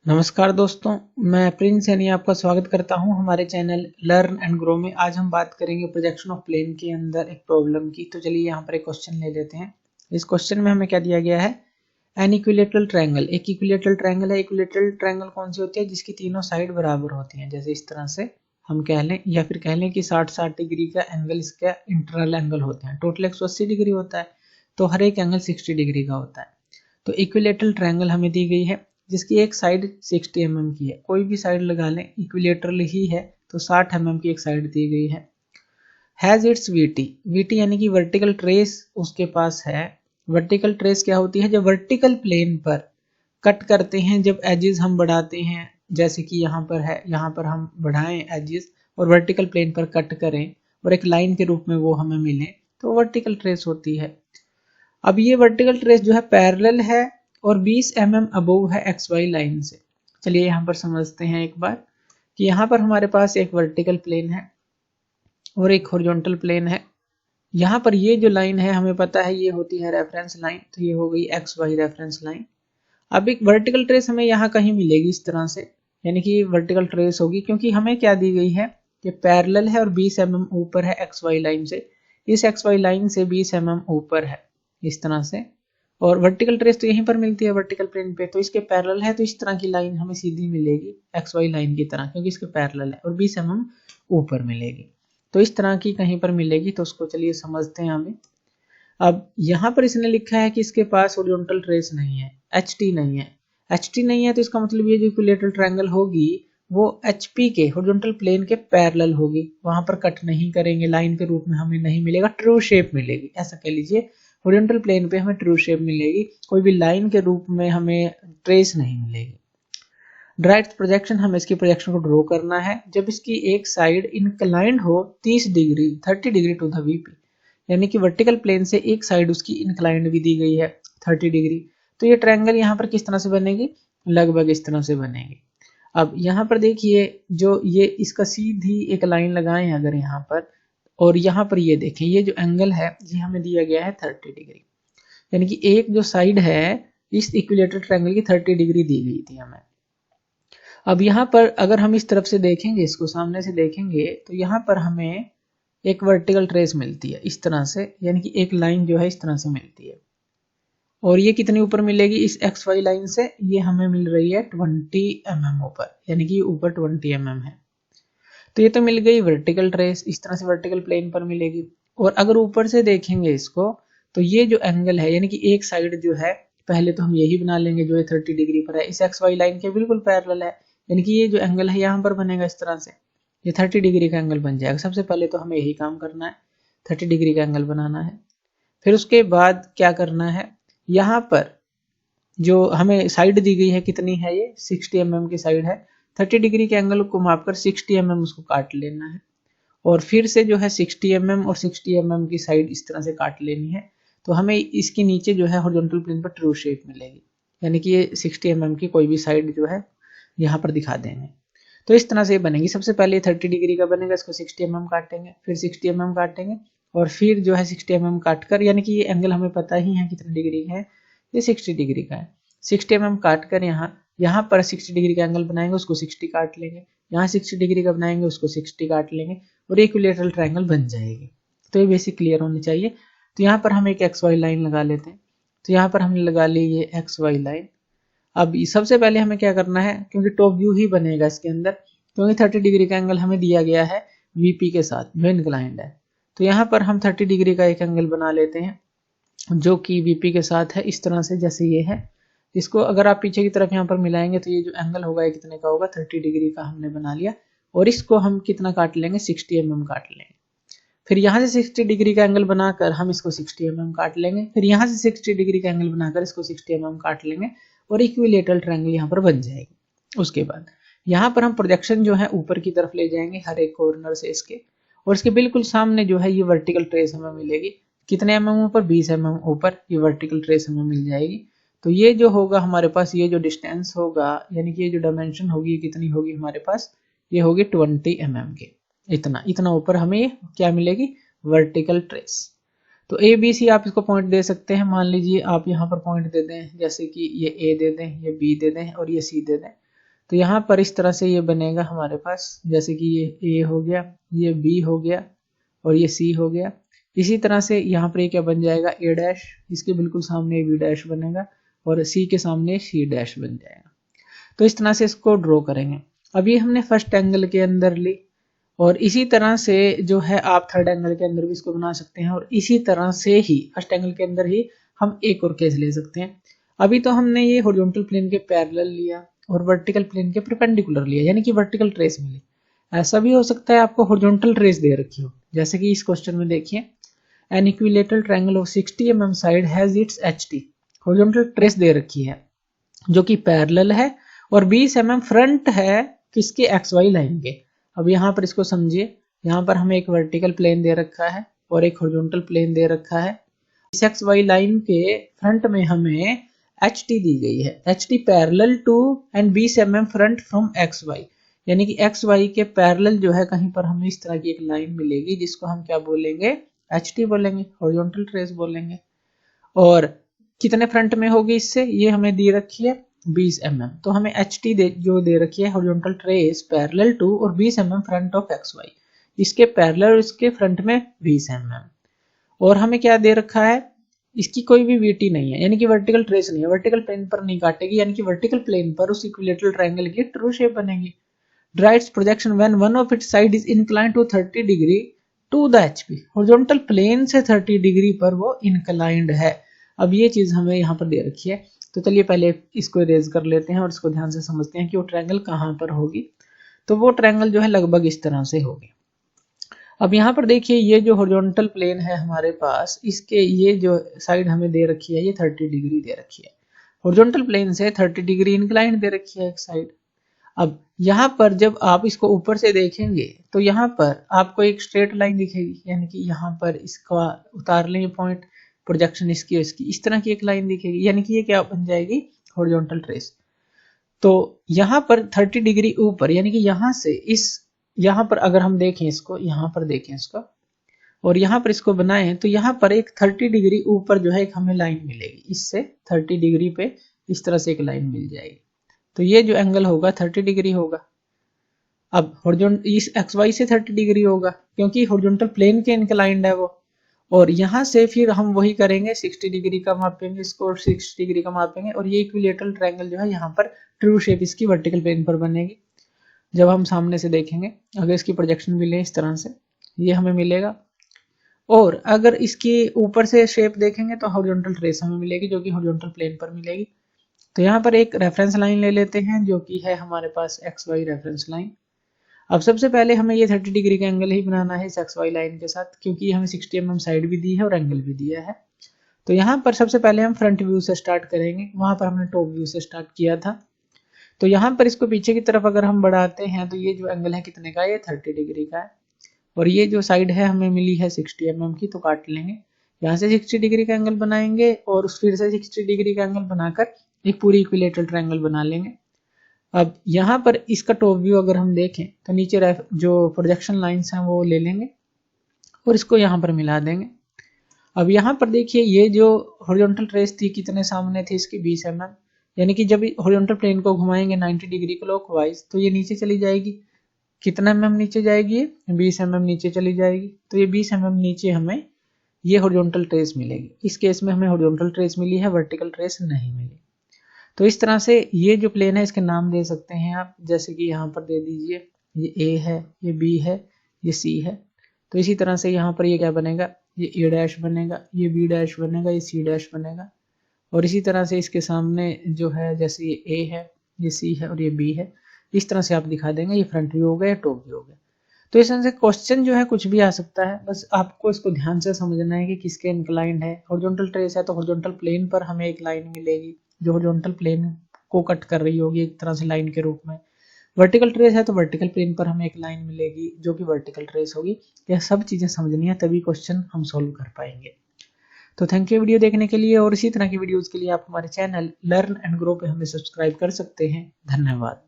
नमस्कार दोस्तों, मैं प्रिंस सैनी आपका स्वागत करता हूं हमारे चैनल लर्न एंड ग्रो में। आज हम बात करेंगे प्रोजेक्शन ऑफ प्लेन के अंदर एक प्रॉब्लम की। तो चलिए यहाँ पर एक क्वेश्चन ले लेते हैं। इस क्वेश्चन में हमें क्या दिया गया है, एन इक्विलेटरल ट्रायंगल। एक इक्विलेटरल ट्रायंगल है। इक्विलेटरल ट्रायंगल कौन सी होती है, जिसकी तीनों साइड बराबर होती हैं। जैसे इस तरह से हम कह लें या फिर कह लें कि 60-60 डिग्री का एंगल इसका इंटरनल एंगल होता है। टोटल 180 डिग्री होता है, तो हर एक एंगल 60 डिग्री का होता है। तो इक्विलेटरल ट्रायंगल हमें दी गई है जिसकी एक साइड 60 mm की है। कोई भी साइड लगा लें, इक्विलेटरल ही है तो 60 mm की एक साइड दी गई है। हैज इट्स वीटी यानी कि वर्टिकल ट्रेस उसके पास है। वर्टिकल ट्रेस क्या होती है, जब वर्टिकल प्लेन पर कट करते हैं, जब एजेस हम बढ़ाते हैं, जैसे कि यहाँ पर है, यहाँ पर हम बढ़ाएं एजेस और वर्टिकल प्लेन पर कट करें और एक लाइन के रूप में वो हमें मिले, तो वर्टिकल ट्रेस होती है। अब ये वर्टिकल ट्रेस जो है पैरेलल है और 20 mm अबोव है XY लाइन से। चलिए यहाँ पर समझते हैं एक बार कि यहाँ पर हमारे पास एक वर्टिकल प्लेन है और एक हॉरिजॉन्टल प्लेन है। यहाँ पर ये जो लाइन है हमें पता है ये होती है रेफरेंस लाइन, तो ये हो गई XY रेफरेंस लाइन। अब एक वर्टिकल ट्रेस हमें यहाँ कहीं मिलेगी इस तरह से, यानी कि वर्टिकल ट्रेस होगी, क्योंकि हमें क्या दी गई है कि पैरेलल है और 20 mm ऊपर है XY लाइन से। इस XY लाइन से 20 mm ऊपर है इस तरह से, और वर्टिकल ट्रेस तो यहीं पर मिलती है वर्टिकल प्लेन पे, तो इसके पैरेलल है, तो इस तरह की लाइन हमें सीधी मिलेगी XY लाइन की तरह, क्योंकि इसके पैरेलल है और 20 mm ऊपर मिलेगी। तो इस तरह की कहीं पर मिलेगी, तो उसको चलिए समझते हैं हमें। अब यहाँ पर इसने लिखा है कि इसके पास हॉरिजॉन्टल ट्रेस नहीं है, HT नहीं है। HT नहीं है तो इसका मतलब ये जो इक्विलेटरल ट्रायंगल होगी वो HP के हॉरिजॉन्टल प्लेन के पैरेलल होगी। वहां पर कट नहीं करेंगे, लाइन के रूप में हमें नहीं मिलेगा, ट्रू शेप मिलेगी, ऐसा कह लीजिए। हॉरिजॉन्टल प्लेन पे हमें ट्रू शेप मिलेगी, कोई भी लाइन के रूप में हमें ट्रेस नहीं मिलेगी। डायरेक्ट प्रोजेक्शन, हमें इसकी प्रोजेक्शन को ड्रॉ करना है जब इसकी एक साइड इंक्लाइंड हो 30 degree 30 degree to the VP, यानी कि वर्टिकल प्लेन से एक साइड उसकी इंक्लाइंड भी दी गई है 30 डिग्री। तो ये ट्रायंगल यहाँ पर किस तरह से बनेगी, लगभग इस तरह से बनेगी। अब यहाँ पर देखिए, जो ये इसका सीधी एक लाइन लगाएं अगर यहाँ पर, और यहाँ पर ये देखें, ये जो एंगल है ये हमें दिया गया है 30 डिग्री, यानी कि एक जो साइड है इस इक्विलेटरल ट्रायंगल की 30 डिग्री दी गई थी हमें। अब यहाँ पर अगर हम इस तरफ से देखेंगे, इसको सामने से देखेंगे, तो यहाँ पर हमें एक वर्टिकल ट्रेस मिलती है इस तरह से, यानी कि एक लाइन जो है इस तरह से मिलती है, और ये कितनी ऊपर मिलेगी इस XY लाइन से, ये हमें मिल रही है 20 mm ऊपर, यानी कि ऊपर 20 mm है। तो ये तो मिल गई वर्टिकल ट्रेस, इस तरह से वर्टिकल प्लेन पर मिलेगी। और अगर ऊपर से देखेंगे इसको, तो ये जो एंगल है, यानी कि एक साइड जो है, पहले तो हम यही बना लेंगे जो है 30 डिग्री पर है, इस XY लाइन के बिल्कुल पैरेलल है, यानी कि ये जो एंगल है यहाँ पर बनेगा इस तरह से, ये 30 डिग्री का एंगल बन जाएगा। सबसे पहले तो हमें यही काम करना है, 30 डिग्री का एंगल बनाना है। फिर उसके बाद क्या करना है, यहाँ पर जो हमें साइड दी गई है कितनी है, ये 60 mm की साइड है। 30 डिग्री के एंगल को मापकर 60 mm उसको काट लेना है, और फिर से जो है 60 mm और 60 mm की साइड इस तरह से काट लेनी है। तो हमें इसके नीचे जो है हॉरिजॉन्टल प्लेन पर ट्रू शेप मिलेगी, यानी कि ये 60 mm की कोई भी साइड जो है यहाँ पर दिखा देंगे, तो इस तरह से बनेगी। सबसे पहले 30 डिग्री का बनेगा, इसको 60 mm काटेंगे, फिर 60 mm काटेंगे, और फिर जो है 60 mm काट कर, यानी कि ये एंगल हमें पता ही है कितने डिग्री का है, ये 60 डिग्री का है। 60 mm काट कर यहाँ पर 60 डिग्री का एंगल बनाएंगे, उसको 60 काट लेंगे, यहाँ 60 डिग्री का बनाएंगे, उसको 60 काट लेंगे, और इक्विलेटरल ट्रायंगल बन जाएगी। तो ये बेसिक क्लियर होनी चाहिए। तो यहाँ पर हम एक XY लाइन लगा लेते हैं। तो यहाँ पर हमने लगा ली ये XY लाइन। अब सबसे पहले हमें क्या करना है, क्योंकि टॉप व्यू ही बनेगा इसके अंदर, क्योंकि 30 डिग्री का एंगल हमें दिया गया है VP के साथ, जो इंक्लाइंड है। तो यहाँ पर हम 30 डिग्री का एक एंगल बना लेते हैं जो कि VP के साथ है, इस तरह से जैसे ये है। इसको अगर आप पीछे की तरफ यहाँ पर मिलाएंगे तो ये जो एंगल होगा ये कितने का होगा, 30 डिग्री का हमने बना लिया, और इसको हम कितना काट लेंगे, 60 mm काट लेंगे। फिर यहाँ से 60 डिग्री का एंगल बनाकर हम इसको 60 mm काट लेंगे, फिर यहाँ से 60 डिग्री का एंगल बनाकर इसको 60 mm काट लेंगे, और इक्विलेटरल ट्रायंगल यहाँ पर बन जाएगी। उसके बाद यहाँ पर हम प्रोजेक्शन जो है ऊपर की तरफ ले जाएंगे हर एक कॉर्नर से इसके, और इसके बिल्कुल सामने जो है ये वर्टिकल ट्रेस हमें मिलेगी, कितने mm ऊपर, 20 mm ऊपर ये वर्टिकल ट्रेस हमें मिल जाएगी। तो ये जो होगा हमारे पास, ये जो डिस्टेंस होगा, यानी कि ये जो डायमेंशन होगी, कितनी होगी हमारे पास, ये होगी 20 mm के, इतना ऊपर हमें क्या मिलेगी, वर्टिकल ट्रेस। तो ABC आप इसको पॉइंट दे सकते हैं। मान लीजिए आप यहाँ पर पॉइंट दे दें, जैसे कि ये A दे दें, ये B दे दें और ये C दे दें, तो यहाँ पर इस तरह से ये बनेगा हमारे पास, जैसे कि ये ए हो गया, ये बी हो गया और ये सी हो गया। इसी तरह से यहाँ पर ये क्या बन जाएगा, ए डैश, इसके बिल्कुल सामने बी डैश बनेगा और सी के सामने सी डैश बन जाएगा। तो इस तरह से इसको ड्रॉ करेंगे। अब ये हमने फर्स्ट एंगल के अंदर ली और इसी तरह से जो है आप थर्ड एंगल के अंदर भी इसको बना सकते हैं और इसी तरह से ही फर्स्ट एंगल के अंदर ही हम एक और केस ले सकते हैं। अभी तो हमने ये हॉरिजॉन्टल प्लेन के पैरेलल लिया और वर्टिकल प्लेन के परपेंडिकुलर लिया, यानी कि वर्टिकल ट्रेस मिली। ऐसा भी हो सकता है आपको हॉरिजॉन्टल ट्रेस दे रखी हो, जैसे कि इस क्वेश्चन में देखिए, an equilateral triangle of 60 mm side has its HT, horizontal trace दे रखी है जो कि पैरेलल है और 20 mm फ्रंट है किसके, एक्स वाई लाइन के। अब यहाँ पर इसको समझिए, यहाँ पर हमें एक वर्टिकल प्लेन दे रखा है और एक हॉरिजॉन्टल प्लेन दे रखा है। इस एक्स वाई लाइन के फ्रंट में हमें एच टी दी गई है, H T parallel to and 20 mm front from X Y, यानी कि एक्स वाई के पैरेलल जो है कहीं पर हमें इस तरह की एक लाइन मिलेगी जिसको हम क्या बोलेंगे, एच टी बोलेंगे, हॉरिजॉन्टल ट्रेस बोलेंगे। और कितने फ्रंट में होगी इससे, ये हमें दी रखी है 20 mm, तो हमें एच टी जो दे रखी है हॉरिजॉन्टल ट्रेस पैरेलल टू और 20 mm front of X Y, इसके पैरेलल इसके फ्रंट में 20 mm। और हमें क्या दे रखा है, इसकी कोई भी वीटी नहीं है, यानी कि वर्टिकल ट्रेस नहीं है, वर्टिकल प्लेन पर नहीं काटेगी, यानी कि वर्टिकल प्लेन पर उस इक्विलेटरल ट्रायंगल की ट्रू शेप बनेगी। Draw its projection when one of its side is inclined to 30 degree to the HP, horizontal plane से 30 डिग्री पर वो इंक्लाइंड है। अब ये चीज हमें यहाँ पर दे रखी है, तो चलिए पहले इसको इरेज कर लेते हैं और इसको ध्यान से समझते हैं कि वो ट्रायंगल कहाँ पर होगी। तो वो ट्रायंगल जो है लगभग इस तरह से होगी। अब यहाँ पर देखिए, ये जो हॉरिजॉन्टल प्लेन है हमारे पास, इसके ये जो साइड हमें दे रखी है ये 30 डिग्री दे रखी है, हॉरिजॉन्टल प्लेन से 30 डिग्री इंक्लाइंड दे रखी है एक साइड। अब यहाँ पर जब आप इसको ऊपर से देखेंगे तो यहाँ पर आपको एक स्ट्रेट लाइन दिखेगी, यानी कि यहाँ पर इसका उतार लेंगे पॉइंट, प्रोजेक्शन इसकी इसकी इस तरह की एक लाइन दिखेगी, यानी कि ये क्या बन जाएगी, हॉरिजॉन्टल ट्रेस। तो यहाँ पर 30 डिग्री ऊपर, यानी कि यहाँ से इस, यहाँ पर अगर हम देखें इसको, यहाँ पर देखें इसको और यहाँ पर इसको बनाएं, तो यहाँ पर एक 30 डिग्री ऊपर जो है एक हमें लाइन मिलेगी, इससे 30 डिग्री पे इस तरह से एक लाइन मिल जाएगी। तो ये जो एंगल होगा 30 डिग्री होगा। अब हॉरिजॉन्टल इस एक्स वाई से 30 डिग्री होगा क्योंकि हॉरिजॉन्टल प्लेन के इंक्लाइंड है वो, और यहाँ से फिर हम वही करेंगे, 60 डिग्री का मापेंगे इसको और 60 डिग्री का मापेंगे और ये इक्विलेटरल ट्रायंगल जो है यहाँ पर ट्रू शेप इसकी वर्टिकल प्लेन पर बनेगी। जब हम सामने से देखेंगे, अगर इसकी प्रोजेक्शन मिले इस तरह से, ये हमें मिलेगा। और अगर इसकी ऊपर से शेप देखेंगे तो हॉरिजॉन्टल ट्रेस हमें मिलेगी जो कि हॉरिजॉन्टल प्लेन पर मिलेगी। तो यहाँ पर एक रेफरेंस लाइन ले लेते हैं जो कि है हमारे पास एक्स वाई रेफरेंस लाइन। अब सबसे पहले हमें ये 30 डिग्री का एंगल ही बनाना है इस एक्स वाई लाइन के साथ, क्योंकि हमें 60 mm साइड भी दी है और एंगल भी दिया है। तो यहाँ पर सबसे पहले हम फ्रंट व्यू से स्टार्ट करेंगे, वहां पर हमने टॉप व्यू से स्टार्ट किया था। तो यहाँ पर इसको पीछे की तरफ अगर हम बढ़ाते हैं तो ये जो एंगल है कितने का, ये 30 डिग्री का है और ये जो साइड है हमें मिली है 60 mm की, तो काट लेंगे। यहाँ से 60 डिग्री का एंगल बनाएंगे और फिर से 60 डिग्री का एंगल बनाकर एक पूरी इक्विलेटरल ट्रायंगल बना लेंगे। अब यहाँ पर इसका टॉप व्यू अगर हम देखें तो नीचे जो प्रोजेक्शन लाइंस हैं वो ले लेंगे और इसको यहाँ पर मिला देंगे। अब यहाँ पर देखिए, ये जो हॉरिजॉन्टल ट्रेस थी कितने सामने थी इसकी, 20 mm, यानी कि जब हॉरिजॉन्टल प्लेन को घुमाएंगे 90 डिग्री क्लॉकवाइज तो ये नीचे चली जाएगी। कितना mm नीचे जाएगी, 20 mm नीचे चली जाएगी। तो ये 20 mm नीचे हमें ये हॉरिजॉन्टल ट्रेस मिलेगी। इस केस में हमें हॉरिजॉन्टल ट्रेस मिली है, वर्टिकल ट्रेस नहीं मिली। तो इस तरह से ये जो प्लेन है इसके नाम दे सकते हैं आप, जैसे कि यहाँ पर दे दीजिए, ये ए है, ये बी है, ये सी है। तो इसी तरह से यहाँ पर ये क्या बनेगा, ये ए डैश बनेगा, ये बी डैश बनेगा, ये सी डैश बनेगा। और इसी तरह से इसके सामने जो है, जैसे ये ए है, ये सी है और ये बी है, इस तरह से आप दिखा देंगे। ये फ्रंट व्यू हो गया, टॉप व्यू हो गया। तो इस तरह से क्वेश्चन जो है कुछ भी आ सकता है, बस आपको इसको ध्यान से समझना है कि किसके इंक्लाइंड है। हॉरिजॉन्टल ट्रेस है तो हॉरिजॉन्टल प्लेन पर हमें एक लाइन मिलेगी जो हॉरिजॉन्टल प्लेन को कट कर रही होगी एक तरह से लाइन के रूप में। वर्टिकल ट्रेस है तो वर्टिकल प्लेन पर हमें एक लाइन मिलेगी जो कि वर्टिकल ट्रेस होगी। यह सब चीजें समझनी है, तभी क्वेश्चन हम सोल्व कर पाएंगे। तो थैंक यू वीडियो देखने के लिए, और इसी तरह की वीडियोस के लिए आप हमारे चैनल लर्न एंड ग्रो पे हमें सब्सक्राइब कर सकते हैं। धन्यवाद।